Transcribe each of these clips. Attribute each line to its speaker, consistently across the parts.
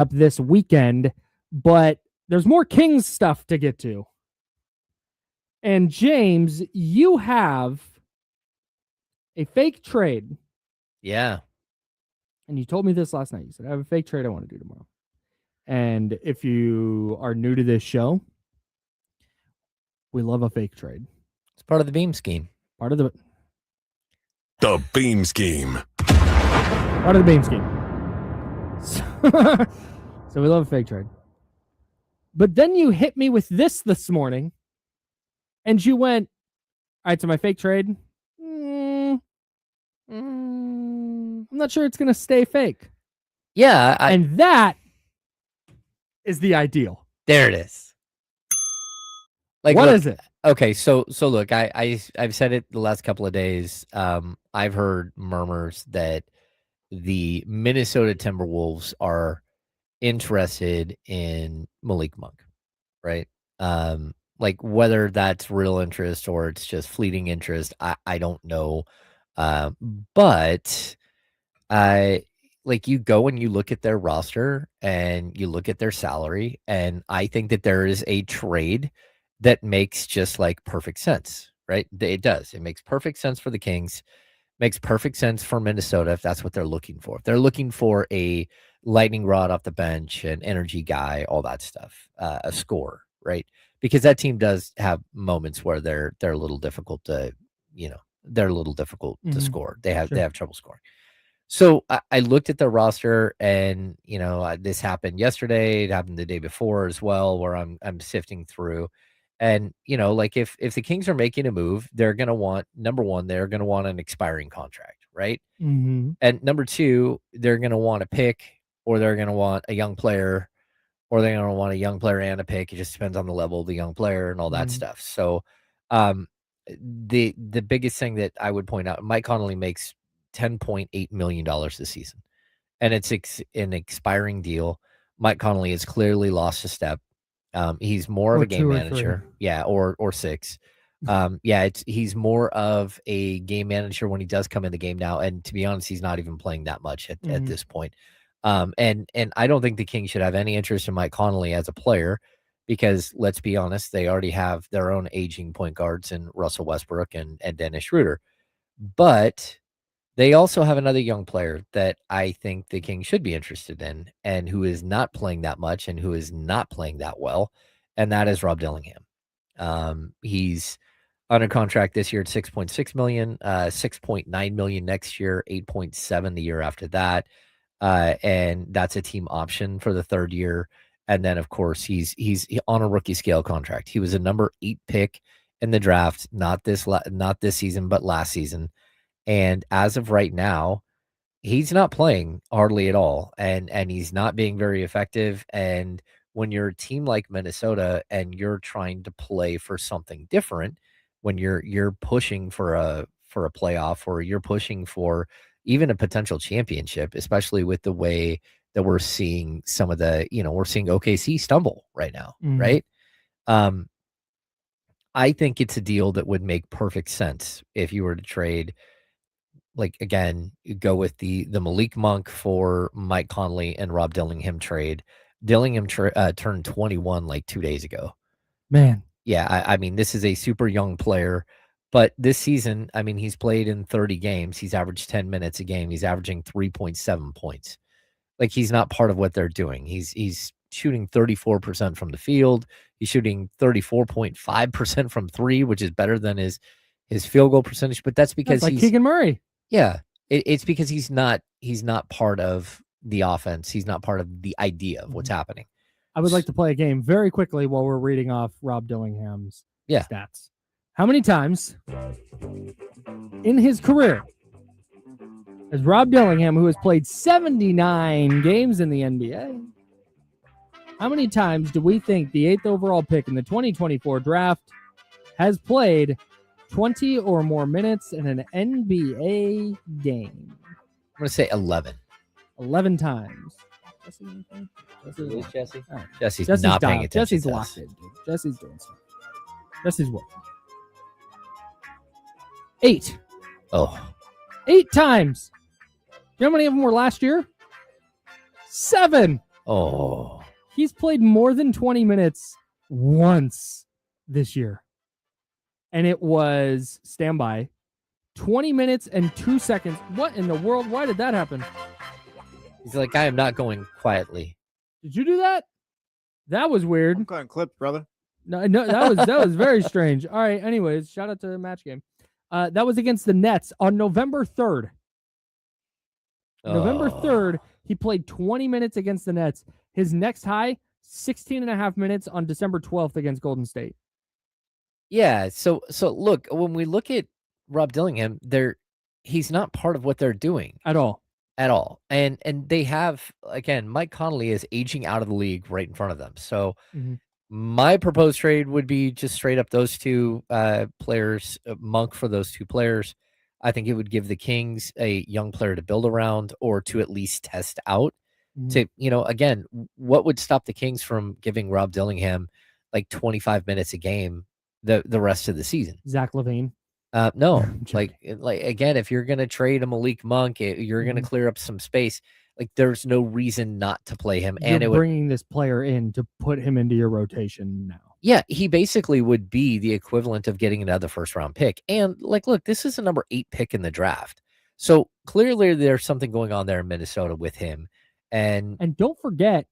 Speaker 1: up this weekend, but there's more Kings stuff to get to. And James, you have a fake trade.
Speaker 2: Yeah.
Speaker 1: And you told me this last night. You said, I have a fake trade I want to do tomorrow. And if you are new to this show, we love a fake trade.
Speaker 2: It's part of the beam scheme.
Speaker 1: Part of the
Speaker 3: beam scheme.
Speaker 1: Part of the beam scheme. So we love a fake trade. But then you hit me with this morning, and you went, all right, so my fake trade, I'm not sure it's going to stay fake.
Speaker 2: Yeah.
Speaker 1: And that is the ideal.
Speaker 2: There it is.
Speaker 1: Like, what is it?
Speaker 2: Okay, so look, I've said it the last couple of days. I've heard murmurs that the Minnesota Timberwolves are interested in Malik Monk, right? Like whether that's real interest or it's just fleeting interest, I don't know. But like you go and you look at their roster and you look at their salary, and I think that there is a trade that makes just like perfect sense, right? It does. It makes perfect sense for the Kings, makes perfect sense for Minnesota if that's what they're looking for. If they're looking for a lightning rod off the bench, an energy guy, all that stuff, a scorer, right? Because that team does have moments where they're a little difficult to, they're a little difficult to score. They have trouble scoring. So I looked at their roster, and this happened yesterday. It happened the day before as well, where I'm sifting through, and like if the Kings are making a move, they're gonna want, number one, they're gonna want an expiring contract, right?
Speaker 1: Mm-hmm.
Speaker 2: And number two, they're gonna want a pick, or they're gonna want a young player, or they're gonna want a young player and a pick. It just depends on the level of the young player and all that stuff. So, the biggest thing that I would point out, Mike Conley makes $10.8 million this season, and it's an expiring deal. Mike Conley has clearly lost a step. He's more of a game manager. Yeah. Or six. He's more of a game manager when he does come in the game now. And to be honest, he's not even playing that much at this point. And I don't think the Kings should have any interest in Mike Conley as a player, because let's be honest, they already have their own aging point guards in Russell Westbrook and Dennis Schroeder. But they also have another young player that I think the Kings should be interested in, and who is not playing that much and who is not playing that well, and that is Rob Dillingham. He's under contract this year at $6.6 million, $6.9 million next year, $8.7 the year after that, and that's a team option for the third year. And then, of course, he's on a rookie scale contract. He was a number 8 pick in the draft, not this season, but last season. And as of right now, he's not playing hardly at all, and he's not being very effective. And when you're a team like Minnesota and you're trying to play for something different, when you're pushing for a playoff, or you're pushing for even a potential championship, especially with the way that we're seeing some of the, we're seeing OKC stumble right now, right? I think it's a deal that would make perfect sense if you were to trade. Like, again, you go with the Malik Monk for Mike Conley and Rob Dillingham trade. Dillingham turned 21 like 2 days ago.
Speaker 1: Man.
Speaker 2: Yeah, I mean, this is a super young player, but this season, I mean, he's played in 30 games. He's averaged 10 minutes a game. He's averaging 3.7 points. Like, he's not part of what they're doing. He's shooting 34% from the field. He's shooting 34.5% from three, which is better than his field goal percentage. But that's because
Speaker 1: he's Keegan Murray.
Speaker 2: Yeah, it's because he's not part of the offense. He's not part of the idea of what's happening.
Speaker 1: I would like to play a game very quickly while we're reading off Rob Dillingham's stats. How many times in his career has Rob Dillingham, who has played 79 games in the NBA, how many times do we think the 8th overall pick in the 2024 draft has played 20 or more minutes in an NBA game?
Speaker 2: I'm going to say 11.
Speaker 1: 11 times.
Speaker 2: Jesse?
Speaker 1: Right.
Speaker 2: Jesse's not paying attention.
Speaker 1: Jesse's locked in, dude. Jesse's doing stuff. Jesse's working. 8.
Speaker 2: Oh.
Speaker 1: 8 times. You know how many of them were last year? 7.
Speaker 2: Oh.
Speaker 1: He's played more than 20 minutes once this year. And it was standby 20 minutes and 2 seconds. What in the world? Why did that happen?
Speaker 2: He's like, I am not going quietly.
Speaker 1: Did you do that? That was weird.
Speaker 3: I'm cutting clips, brother.
Speaker 1: No, that was very strange. All right. Anyways, shout out to the match game. That was against the Nets on November 3rd. November 3rd, he played 20 minutes against the Nets. His next high, 16 and a half minutes on December 12th against Golden State.
Speaker 2: Yeah. So look, when we look at Rob Dillingham, he's not part of what they're doing
Speaker 1: at all.
Speaker 2: And they have, again, Mike Conley is aging out of the league right in front of them. So my proposed trade would be just straight up those two players, Monk for those two players. I think it would give the Kings a young player to build around or to at least test out. To, again, what would stop the Kings from giving Rob Dillingham like 25 minutes a game the rest of the season?
Speaker 1: Zach LaVine.
Speaker 2: No, like again, if you're going to trade a Malik Monk, you're going to clear up some space. Like there's no reason not to play him.
Speaker 1: You're bringing this player in to put him into your rotation now.
Speaker 2: Yeah, he basically would be the equivalent of getting another first-round pick. And, like, look, this is a number 8 pick in the draft. So, clearly there's something going on there in Minnesota with him. And
Speaker 1: don't forget,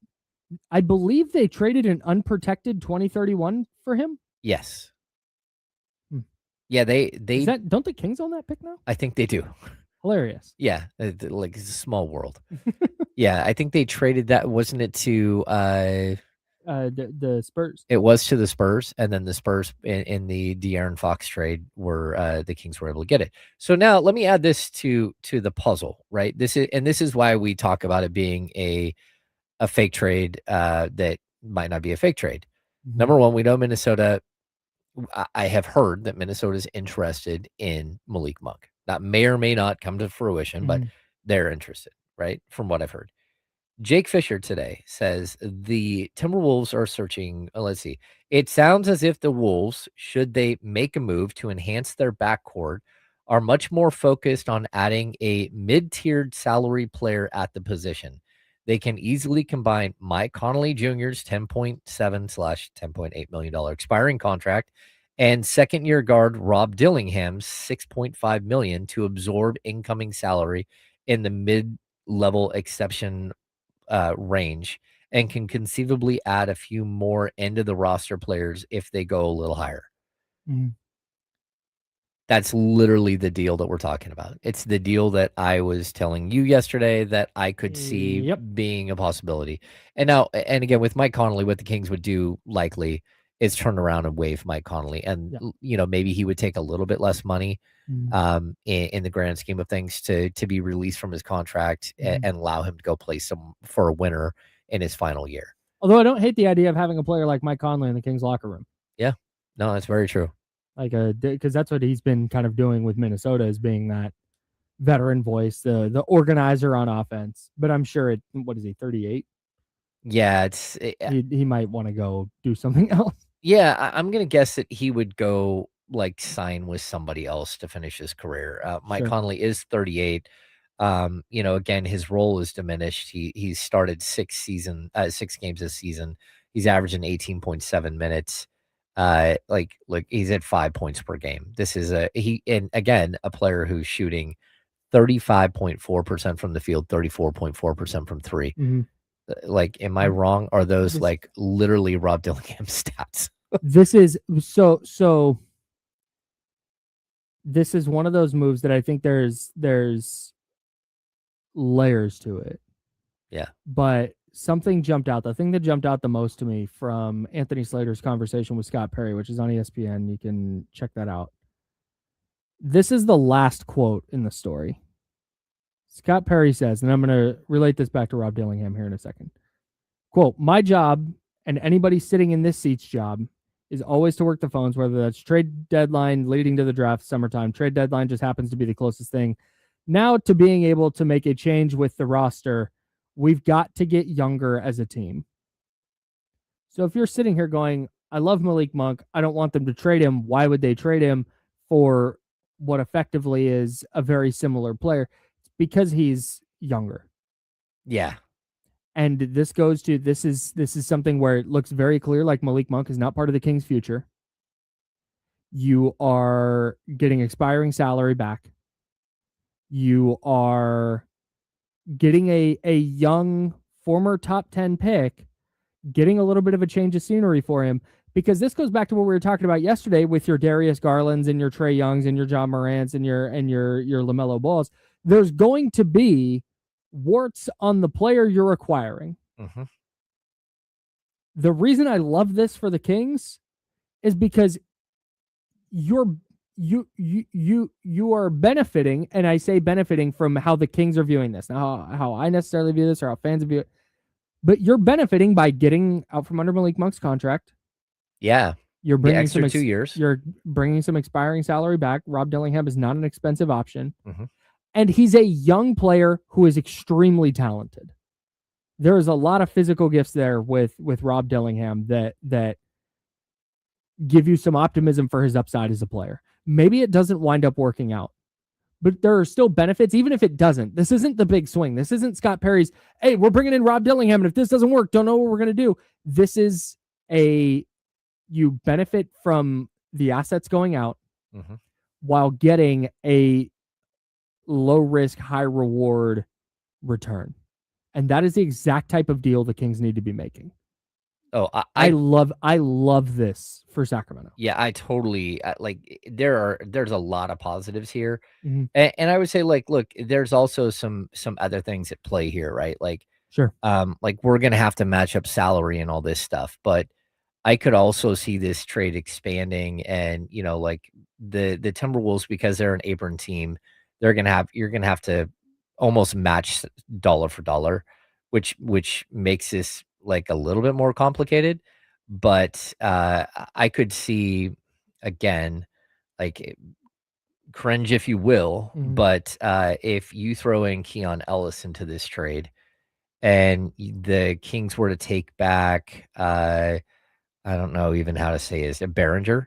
Speaker 1: I believe they traded an unprotected 2031 for him.
Speaker 2: Yes. Yeah, they
Speaker 1: don't the Kings own that pick now?
Speaker 2: I think they do.
Speaker 1: Hilarious.
Speaker 2: Yeah, like it's a small world. Yeah, I think they traded that, wasn't it, to
Speaker 1: the Spurs.
Speaker 2: It was to the Spurs, and then the Spurs in the De'Aaron Fox trade were the Kings were able to get it. So now let me add this to the puzzle, right? This is why we talk about it being a fake trade that might not be a fake trade. Number one, we know Minnesota. I have heard that Minnesota is interested in Malik Monk. That may or may not come to fruition, but they're interested, right? From what I've heard. Jake Fisher today says the Timberwolves are searching. Let's see. It sounds as if the Wolves, should they make a move to enhance their backcourt, are much more focused on adding a mid-tiered salary player at the position. They can easily combine Mike Conley Jr.'s $10.7/$10.8 million expiring contract and second-year guard Rob Dillingham's $6.5 million to absorb incoming salary in the mid-level exception range, and can conceivably add a few more end of the roster players if they go a little higher. That's literally the deal that we're talking about. It's the deal that I was telling you yesterday that I could see being a possibility. And now, and again, with Mike Conley, what the Kings would do likely is turn around and waive Mike Conley. And, maybe he would take a little bit less money in the grand scheme of things to be released from his contract and allow him to go play for a winner in his final year.
Speaker 1: Although I don't hate the idea of having a player like Mike Conley in the Kings locker room.
Speaker 2: Yeah, no, that's very true.
Speaker 1: Like because that's what he's been kind of doing with Minnesota, is being that veteran voice, the organizer on offense. But I'm sure what is he, 38?
Speaker 2: Yeah,
Speaker 1: he might want to go do something else.
Speaker 2: Yeah, I'm gonna guess that he would go like sign with somebody else to finish his career. Mike Conley is 38. Again, his role is diminished. He's started 6 games this season. He's averaging 18.7 minutes. Look, he's at 5 points per game. This is a player who's shooting 35.4% from the field, 34.4% from three. Like, am I wrong? Are those like literally Rob Dillingham stats?
Speaker 1: This is so. This is one of those moves that I think there's layers to it.
Speaker 2: Yeah.
Speaker 1: But something jumped out. The thing that jumped out the most to me from Anthony Slater's conversation with Scott Perry, which is on ESPN, you can check that out. This is the last quote in the story. Scott Perry says, and I'm going to relate this back to Rob Dillingham here in a second. Quote, "My job, and anybody sitting in this seat's job, is always to work the phones, whether that's trade deadline leading to the draft, summertime. Trade deadline just happens to be the closest thing. Now to being able to make a change with the roster, we've got to get younger as a team." So if you're sitting here going, I love Malik Monk, I don't want them to trade him, why would they trade him for what effectively is a very similar player? It's because he's younger.
Speaker 2: Yeah.
Speaker 1: And this goes to this is something where it looks very clear like Malik Monk is not part of the Kings' future. You are getting expiring salary back. You are getting a young former top 10 pick, getting a little bit of a change of scenery for him, because this goes back to what we were talking about yesterday with your Darius Garlands and your Trae Youngs and your John Morants and your LaMelo Balls. There's going to be warts on the player you're acquiring.
Speaker 2: Mm-hmm.
Speaker 1: The reason I love this for the Kings is because you are benefiting, and I say benefiting from how the Kings are viewing this. Now, how I necessarily view this or how fans view it, but you're benefiting by getting out from under Malik Monk's contract.
Speaker 2: Yeah.
Speaker 1: You're bringing
Speaker 2: extra 2 years.
Speaker 1: You're bringing some expiring salary back. Rob Dillingham is not an expensive option.
Speaker 2: Mm-hmm.
Speaker 1: And he's a young player who is extremely talented. There is a lot of physical gifts there with Rob Dillingham that give you some optimism for his upside as a player. Maybe it doesn't wind up working out, but there are still benefits, even if it doesn't. This isn't the big swing. This isn't Scott Perry's, hey, we're bringing in Rob Dillingham, and if this doesn't work, don't know what we're going to do. This is you benefit from the assets going out
Speaker 2: mm-hmm.
Speaker 1: while getting a low risk, high reward return. And that is the exact type of deal the Kings need to be making.
Speaker 2: Oh,
Speaker 1: I love this for Sacramento.
Speaker 2: Yeah, I totally like. There's a lot of positives here,
Speaker 1: mm-hmm.
Speaker 2: and I would say like, look, there's also some other things at play here, right? Like,
Speaker 1: sure,
Speaker 2: like we're gonna have to match up salary and all this stuff, but I could also see this trade expanding, and like the Timberwolves, because they're an apron team, you're gonna have to almost match dollar for dollar, which makes this like a little bit more complicated. But I could see, again, like, cringe if you will,
Speaker 1: mm-hmm.
Speaker 2: but if you throw in Keon Ellis into this trade and the Kings were to take back, I don't know even how to say it, Behringer.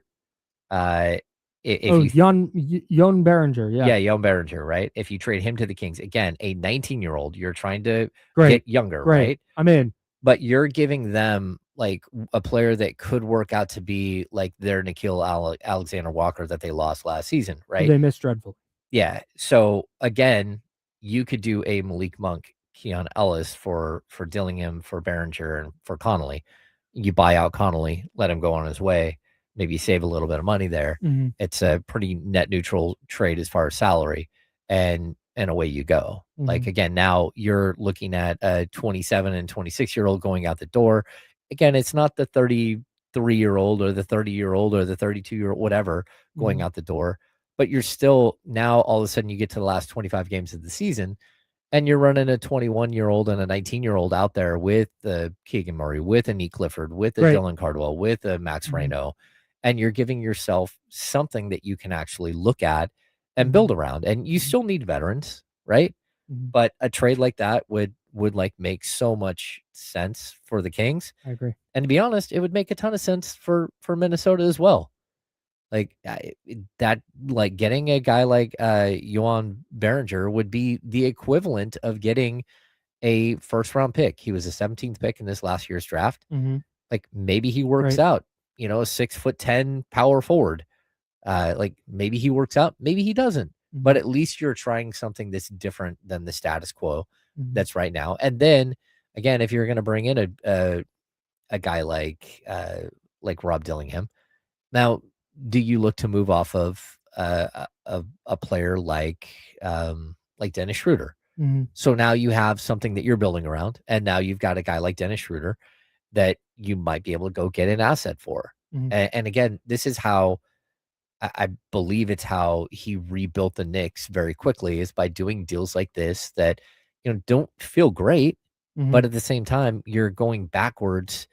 Speaker 1: Jon Behringer,
Speaker 2: yeah, Jon Behringer, right? If you trade him to the Kings, again, a 19-year-old, you're trying to get younger, right?
Speaker 1: I'm in.
Speaker 2: But you're giving them like a player that could work out to be like their Nickeil Alexander Walker that they lost last season, right?
Speaker 1: They missed dreadful.
Speaker 2: Yeah. So again, you could do a Malik Monk, Keon Ellis for Dillingham, for Behringer, and for Connolly. You buy out Connolly, let him go on his way. Maybe save a little bit of money there.
Speaker 1: Mm-hmm.
Speaker 2: It's a pretty net neutral trade as far as salary, and away you go.
Speaker 1: Mm-hmm.
Speaker 2: Like, again, now you're looking at a 27 and 26-year-old going out the door. Again, it's not the 33-year-old or the 30-year-old or the 32-year-old, whatever, going
Speaker 1: mm-hmm.
Speaker 2: out the door. But you're still, now all of a sudden you get to the last 25 games of the season, and you're running a 21-year-old and a 19-year-old out there with Keegan Murray, with a Nick Clifford, with a Dylan Cardwell, with a Max
Speaker 1: mm-hmm.
Speaker 2: Reno. And you're giving yourself something that you can actually look at and
Speaker 1: mm-hmm.
Speaker 2: build around. And you still need veterans, right?
Speaker 1: Mm-hmm.
Speaker 2: But a trade like that would like make so much sense for the Kings.
Speaker 1: I agree.
Speaker 2: And to be honest, it would make a ton of sense for Minnesota as well. Like that, like getting a guy like Jon Behringer would be the equivalent of getting a first-round pick. He was a 17th pick in this last year's draft.
Speaker 1: Mm-hmm.
Speaker 2: Like, maybe he works out. A 6'10" power forward. Like, maybe he works out, maybe he doesn't.
Speaker 1: Mm-hmm.
Speaker 2: But at least you're trying something that's different than the status quo
Speaker 1: mm-hmm.
Speaker 2: that's right now. And then again, if you're going to bring in a guy like Rob Dillingham, now do you look to move off of a player like Dennis Schroeder?
Speaker 1: Mm-hmm.
Speaker 2: So now you have something that you're building around, and now you've got a guy like Dennis Schroeder that you might be able to go get an asset for.
Speaker 1: Mm-hmm.
Speaker 2: And again, this is how I believe it's how he rebuilt the Knicks very quickly, is by doing deals like this that, don't feel great,
Speaker 1: mm-hmm.
Speaker 2: but at the same time, you're going backwards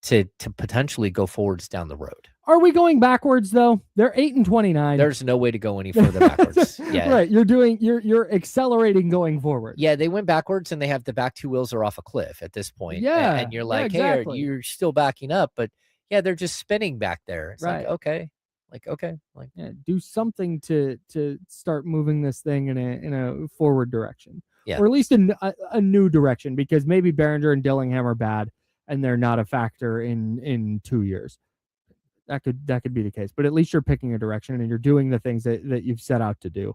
Speaker 2: to potentially go forwards down the road.
Speaker 1: Are we going backwards though? They're 8-29.
Speaker 2: There's no way to go any further backwards. Yeah.
Speaker 1: Right. You're accelerating going forward.
Speaker 2: Yeah, they went backwards, and they have the back two wheels are off a cliff at this point.
Speaker 1: Yeah.
Speaker 2: And you're like,
Speaker 1: exactly.
Speaker 2: hey, you're still backing up, but yeah, they're just spinning back there. It's
Speaker 1: right.
Speaker 2: Like, okay.
Speaker 1: Do something to start moving this thing in a forward direction. or at least a new direction, because maybe Behringer and Dillingham are bad and they're not a factor in 2 years. That could be the case, but at least you're picking a direction and you're doing the things that you've set out to do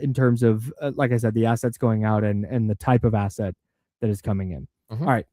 Speaker 1: in terms of, like I said, the assets going out and the type of asset that is coming in. All right.